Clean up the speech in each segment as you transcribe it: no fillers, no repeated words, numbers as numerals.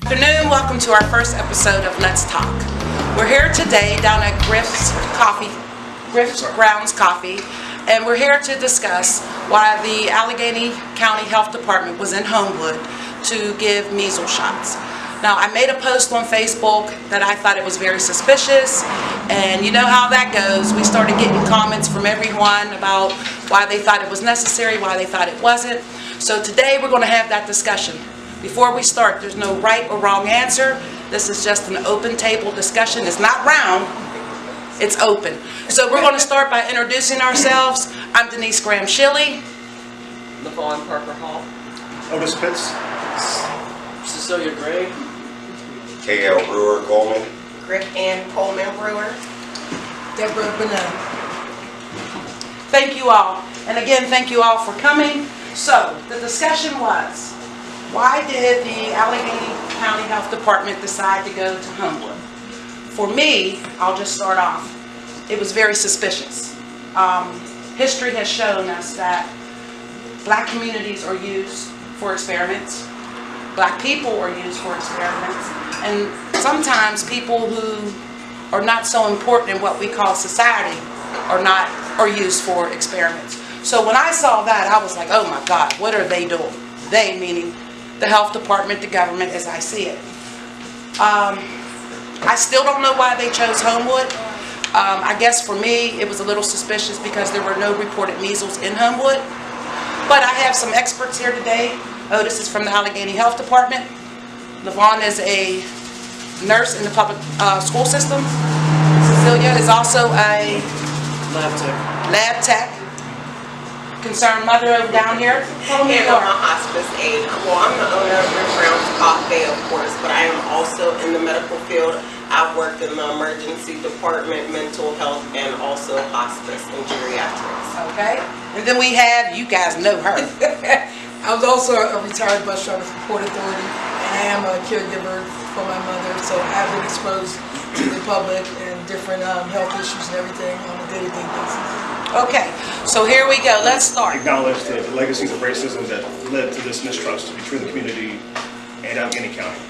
Good afternoon, welcome to our first episode of Let's Talk. We're here today down at Griff's Grounds Coffee, and we're here to discuss why the Allegheny County Health Department was in Homewood to give measles shots. Now, I made a post on Facebook that I thought it was very suspicious, and you know how that goes. We started getting comments from everyone about why they thought it was necessary, why they thought it wasn't. So today we're going to have that discussion. Before we start, there's no right or wrong answer. This is just an open table discussion. It's not round, it's open. So we're going to start by introducing ourselves. I'm Denise Graham-Shealey. LaVon Parker Hall. Otis Pitts. Cecilia Gray. K.L. Brewer Coleman. Rick Ann Coleman Brewer. Deborah Burnett. Thank you all. And again, thank you all for coming. So, the discussion was, why did the Allegheny County Health Department decide to go to Homewood? For me, I'll just start off, it was very suspicious. History has shown us that black communities are used for experiments, black people are used for experiments, and sometimes people who are not so important in what we call society are used for experiments. So when I saw that, I was like, oh my God, what are they doing? They, meaning the health department, the government, as I see it. I still don't know why they chose Homewood. I guess for me, it was a little suspicious because there were no reported measles in Homewood. But I have some experts here today. Otis is from the Allegheny Health Department. LaVon is a nurse in the public school system. Cecilia is also a lab tech. Concerned mother over down here. And I'm a hospice aide. Well, I'm the owner of Graham-Shealey Coffee, of course, but I am also in the medical field. I've worked in the emergency department, mental health, and also hospice and geriatrics. Okay. And then we have, you guys know her. I was also a retired bus driver for Port Authority, and I am a caregiver for my mother, so I've been exposed to the public and different health issues and everything on a day-to-day basis. Okay, so here we go. Let's start. Acknowledge the legacies of racism that led to this mistrust between the community and Allegheny County.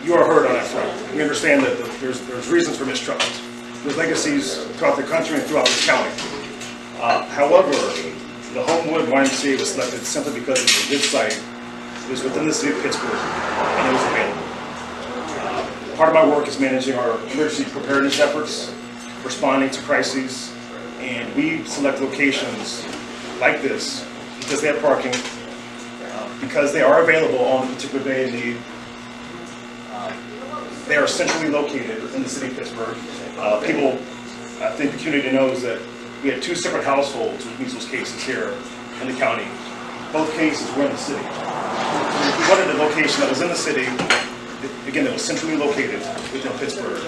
You are heard on that front. We understand that there's reasons for mistrust. There's legacies throughout the country and throughout this county. However, the Homewood YMCA was selected simply because it was a good site. It was within the city of Pittsburgh, and it was available. Part of my work is managing our emergency preparedness efforts, responding to crises, and we select locations like this because they have parking, because they are available on a particular day of need. They are centrally located in the city of Pittsburgh. People, I think the community knows that we had two separate households with measles cases here in the county. Both cases were in the city. If we wanted a location that was in the city, again, that was centrally located within Pittsburgh.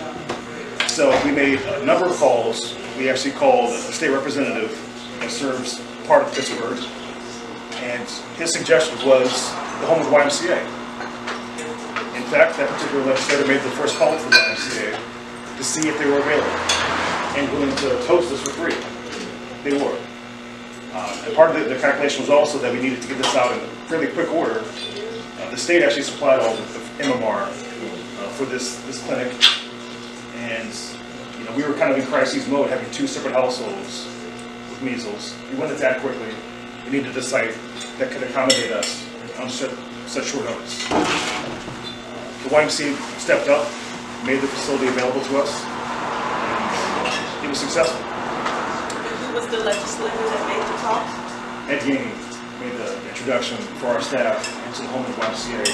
So we made a number of calls. We actually called a state representative that serves part of Pittsburgh, and his suggestion was the Homewood YMCA. In fact, that particular legislator made the first call to the YMCA to see if they were available and willing to host this for free. They were. And part of the calculation was also that we needed to get this out in fairly quick order. The state actually supplied all the MMR for this clinic. And we were kind of in crisis mode, having two separate households with measles. We wanted that quickly. We needed a site that could accommodate us on such short notice. The YMCA stepped up, made the facility available to us, and it was successful. Who was the legislator that made the call? Ed Gainey made the introduction for our staff into the Homewood YMCA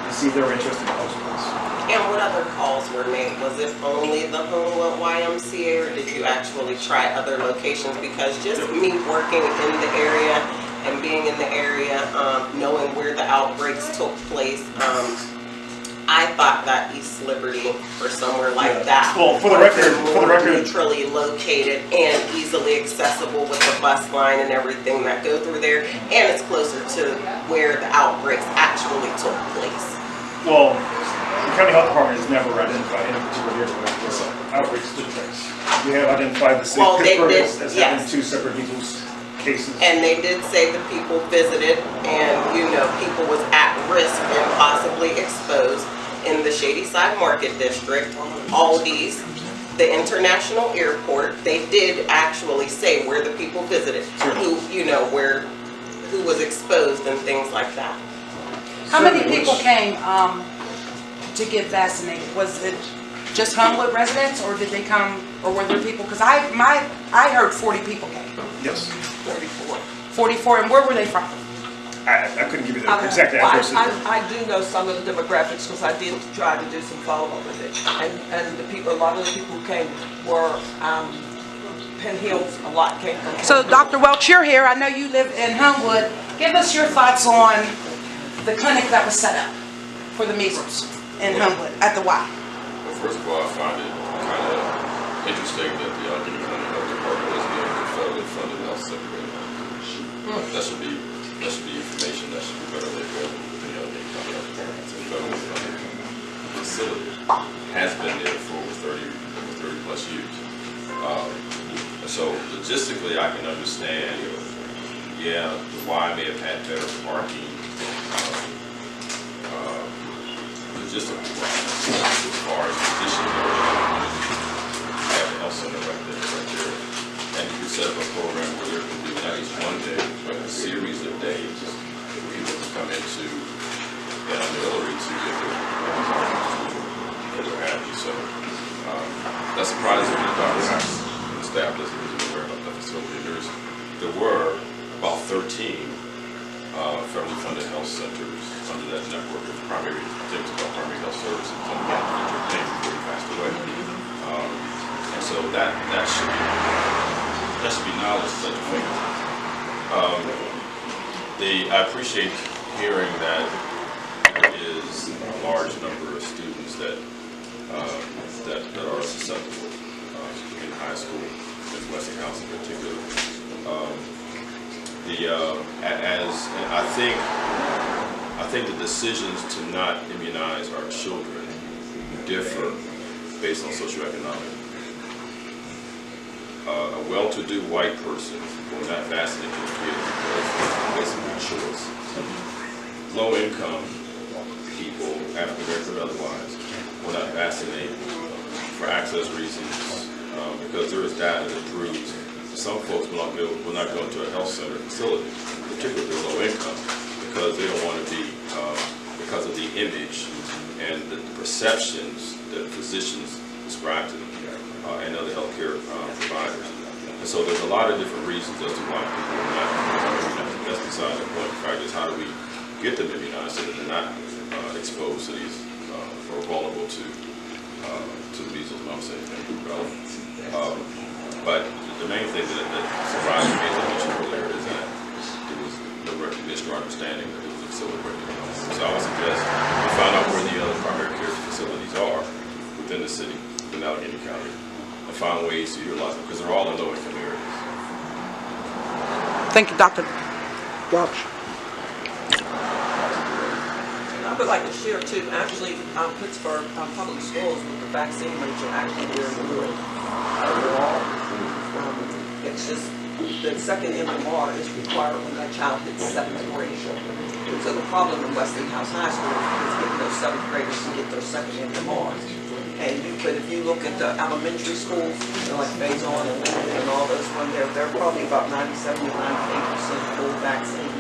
to see if they were interested in hosting us. And what other calls were made? Was it only the Homewood YMCA, or did you actually try other locations? Because just me working in the area and being in the area, knowing where the outbreaks took place, I thought that East Liberty or somewhere like that. Well, for the record, neutrally located and easily accessible with the bus line and everything that go through there, and it's closer to where the outbreaks actually took place. Well, the county health department has never identified any particular area where outbreaks took place. We have identified the city of Pittsburgh as having two separate measles cases. And they did say the people visited and, you know, people was at risk and possibly exposed in the Shadyside Market District, Aldi's, the International Airport. They did actually say where the people visited, who, you know, who was exposed and things like that. How many people came to get vaccinated? Was it just Homewood residents, or did they come, or were there people? Because I heard 40 people came. Yes. 44, and where were they from? I couldn't give you the exact address. I do know some of the demographics because I did try to do some follow-up with it. And the people, a lot of the people who came were Penn Hills, a lot came from. So, Dr. Welch, you're here. I know you live in Homewood. Give us your thoughts on the clinic that was set up for the measles in Homewood at the Y. Well, first of all, I find it kind of interesting that the Allegheny County Health Department is being a federally funded health center right now. That should be information that should be better looked at than the Allegheny County Health Department. It's a federally funded facility. Has been there for over 30 plus years. So logistically, I can understand, yeah, the Y may have had better parking, logistically, as far as positioning have a health center right there. And you could set up a program where there could be not just one day, but a series of days where people can come into an auxiliary to get their parking or what have you. So that surprises me. The staff doesn't really aware about that facility. There were about 13 federally funded health centers under that network of primary health services under Dr. King before he passed away. And so that should be knowledge such a thing. I appreciate hearing that there is a large number of students that are susceptible in high school, in Westinghouse in particular. I think the decisions to not immunize our children differ based on socioeconomic. A well-to-do white person will not vaccinate their kids because it's basically a choice. Low-income people, African American or otherwise, will not vaccinate for access reasons because there is data that proves some folks will not go into a health center facility, particularly low income, because they don't want to be, because of the image and the perceptions that physicians describe to them and other healthcare providers. And so there's a lot of different reasons as to why people are not immunized. That's beside the point. The fact is, how do we get them immunized so that they're not exposed to these or vulnerable to the measles, mumps, and rubella. But the main thing that surprised me, as I mentioned earlier, is that there was no recognition or understanding that there was a facility right there. So I would suggest we find out where the other primary care facilities are within the city, within Allegheny County, and find ways to utilize them, because they're all in low-income areas. Thank you, Dr. Welch. I would like to share too, actually, Pittsburgh public schools with the vaccine rates are actually very good overall. It's just the second MMR is required when that child hits 7th grade. So the problem in Westinghouse High School is getting those 7th graders to get their second MMRs. But if you look at the elementary schools, like Faison and Lincoln and all those ones, they're probably about 97 to 98% full vaccine.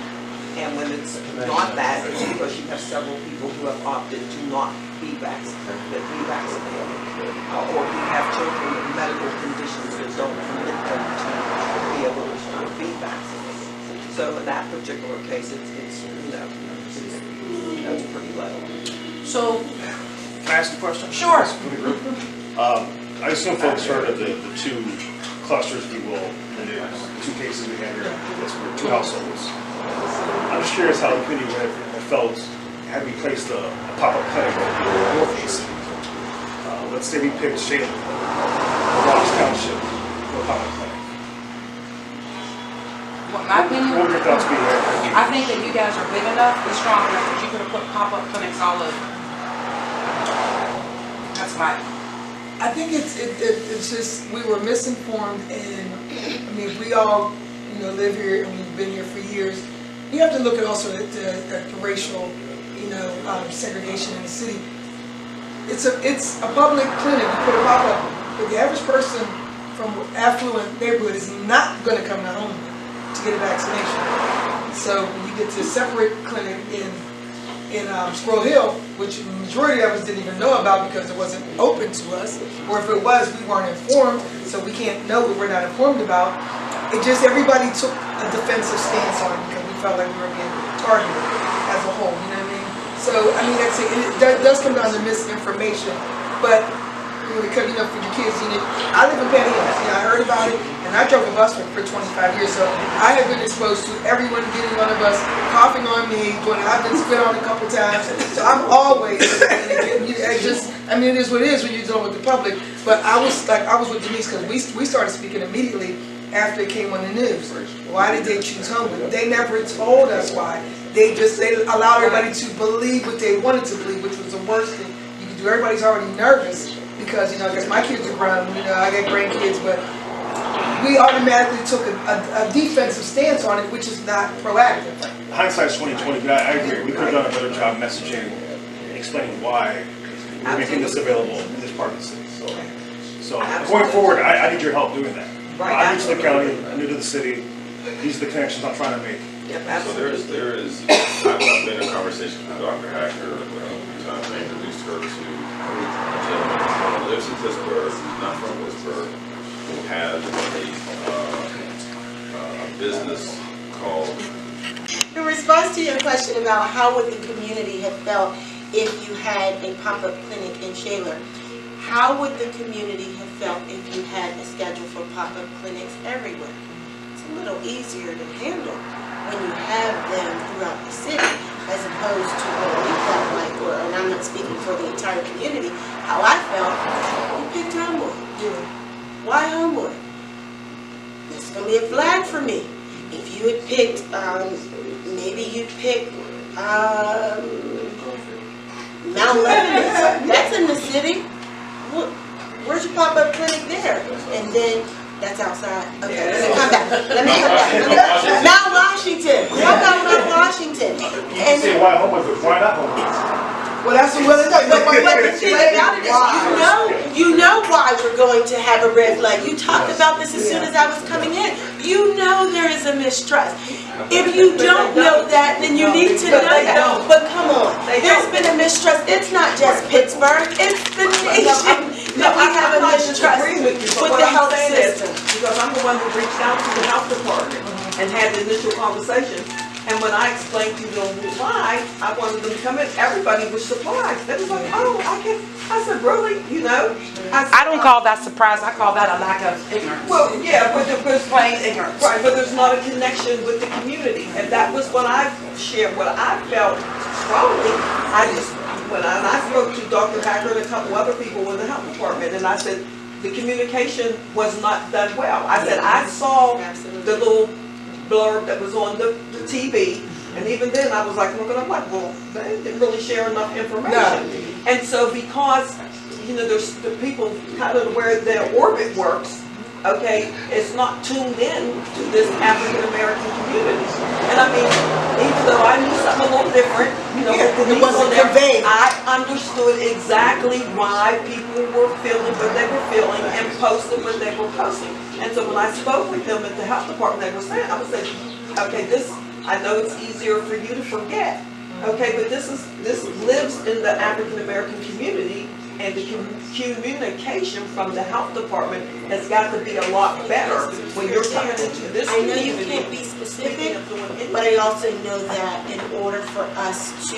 And when it's not that, it's because you have several people who have opted to not be vaccinated, or you have children with medical conditions that don't permit them to be able to be vaccinated. So in that particular case, it's pretty low. So, Can I ask a question? Sure. For the group? I assume folks heard of the two clusters, if you will, the two cases we had here. That's for 2 households. I'm just curious how the committee would have felt had we placed a pop-up clinic northeast. Let's say we picked Shealey or Ross Township for a pop-up clinic. what my opinion, What would your thoughts be there? I think that you guys are big enough and strong enough that you could have put pop-up clinics all over. That's my. I think it's just, we were misinformed, and I mean, we all, you know, live here and we've been here for years, you have to look at also at the racial, you know, segregation in the city. It's a public clinic. You put a pop-up, but the average person from affluent neighborhood is not going to come to home to get a vaccination. So when you get to a separate clinic in Squirrel Hill, which the majority of us didn't even know about because it wasn't open to us, or if it was, we weren't informed, so we can't know what we're not informed about. It just, everybody took a defensive stance on it because we felt like we were being targeted as a whole, you know what I mean? So, I mean, that's it. It does come down to misinformation, but because, you know, for your kids, you know, I live in Penny Hills, you know, I heard about it, and I drove a bus for 25 years, so I have been exposed to everyone getting on a bus, coughing on me, I've been spit on a couple times, so I'm always, I mean, it is what it is when you're dealing with the public, but I was with Denise, because we started speaking immediately after it came on the news. Why did they choose Homewood? They never told us why. They allowed everybody to believe what they wanted to believe, which was the worst thing you could do. Everybody's already nervous because, you know, because my kids are grown, you know, I got grandkids, but we automatically took a defensive stance on it, which is not proactive. Hindsight's 20/20, but I agree. We could have done a better job messaging and explaining why we're making this available in this part of the city. So going forward, I need your help doing that. I'm new to the county, I'm new to the city. These are the connections I'm trying to make. So there is, I've been in conversation with Dr. Hacker, I introduced her to a gentleman who lives in Pittsburgh, not from Pittsburgh, who has a business called. In response to your question about how would the community have felt if you had a pop-up clinic in Shaler, how would the community have felt if you had a schedule for pop-up clinics everywhere? It's a little easier to handle when you have them throughout the city, as opposed to what we felt like, and I'm not speaking for the entire community, how I felt, you picked Homewood. Why Homewood? This is going to be a flag for me. If you had picked, maybe you'd pick Mount Lebanon. That's in the city. Look, where's your pop-up clinic there? And then that's outside. Okay, let me come back. Mount Washington. What about Mount Washington? You say why Homewood, but why not Homewood? Well, that's what but the thing about it is, you know why we're going to have a red flag. You talked about this as soon as I was coming in. You know there is a mistrust. If you don't know that, then you need to know that. But come on, there's been a mistrust. It's not just Pittsburgh, it's the nation that we have a mistrust with the health system. Because I'm the one who reached out to the health department and had the initial conversation. And when I explained to them why I wanted them to come in, everybody was surprised. They was like, oh, I can't. I said, really? You know? I don't call that surprise. I call that a lack of ignorance. Well, yeah, but there's Plain ignorance. right, but there's not a connection with the community, and that was what I shared. What I felt strongly. When I spoke to Dr. Hacker and a couple other people in the health department, and I said the communication was not done well. I said I saw the little blurb that was on the TV, and even then I was like looking up like, well, they didn't really share enough information. No. And so because, you know, there's the people kind of where their orbit works, okay, it's not tuned in to this African American community. And I mean, even though I knew something a little different, you know, it wasn't conveyed. I understood exactly why people were feeling what they were feeling and posting what they were posting. And so when I spoke with them at the health department, they were saying, I was saying, okay, this, I know it's easier for you to forget, okay, but this lives in the African American community, and the communication from the health department has got to be a lot better when you're talking to this I know community. you can't be specific, but I also know that in order for us to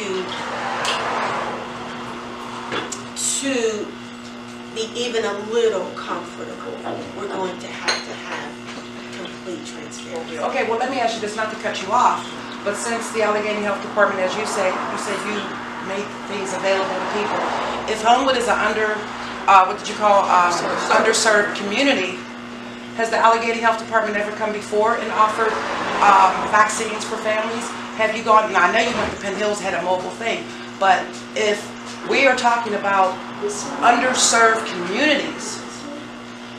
be even a little comfortable, we're going to have complete transparency. Okay, well, let me ask you this, not to cut you off, but since the Allegheny Health Department, as you said you made things available to people. If Homewood is an underserved community, has the Allegheny Health Department ever come before and offered vaccines for families? Have you gone, now I know you went to Penn Hills, had a mobile thing, but if we are talking about underserved communities,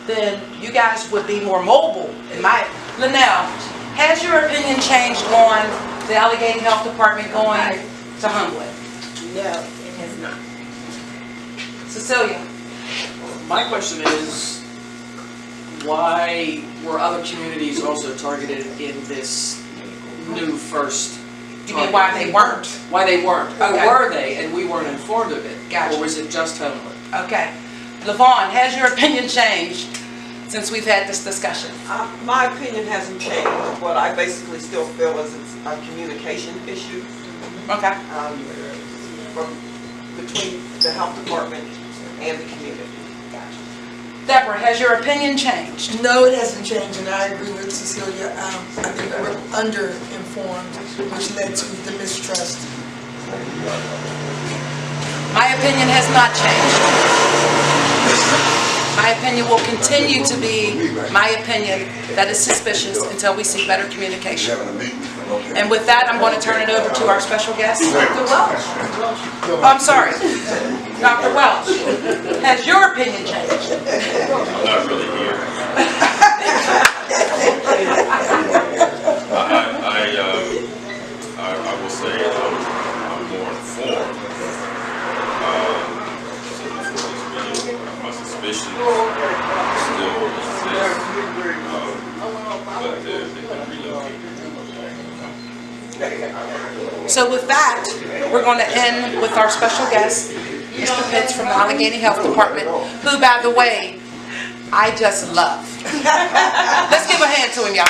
then you guys would be more mobile in my, Linnell, has your opinion changed on the Allegheny Health Department going to Homewood? No, it has not. Cecilia? My question is, why were other communities also targeted in this new first? You mean why they weren't? Why they weren't? Okay. Or were they, and we weren't informed of it? Gotcha. Or was it just Homewood? Okay. Levon, has your opinion changed since we've had this discussion? My opinion hasn't changed. What I basically still feel is it's a communication issue Okay. between the health department and the community. Deborah, has your opinion changed? No, it hasn't changed, and I agree with Cecilia. I think we're under-informed, which led to the mistrust. My opinion has not changed. My opinion will continue to be my opinion that is suspicious until we see better communication. And with that, I'm going to turn it over to our special guest, Dr. Welch. Oh, I'm sorry, Dr. Welch. Has your opinion changed? I'm not really here. I will say I'm more informed. So before this meeting, my suspicions still exist, but they've been relocated. So with that, we're going to end with our special guest, Mr. Pitts from the Allegheny Health Department, who, by the way, I just love. Let's give a hand to him, y'all.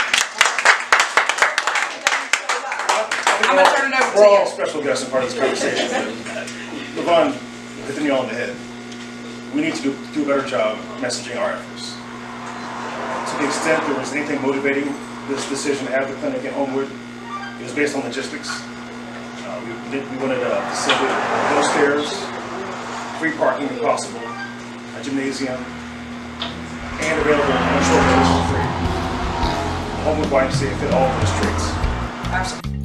I'm going to turn it over We're all to you. special guests and part of this conversation. Levon hit the nail on the head. We need to do a better job messaging our efforts. To the extent there was anything motivating this decision to have the clinic in Homewood, it was based on logistics. We wanted a facility with no stairs, free parking if possible, a gymnasium, and available on a short notice for free. Homewood YMCA fit all of those traits. Absolutely.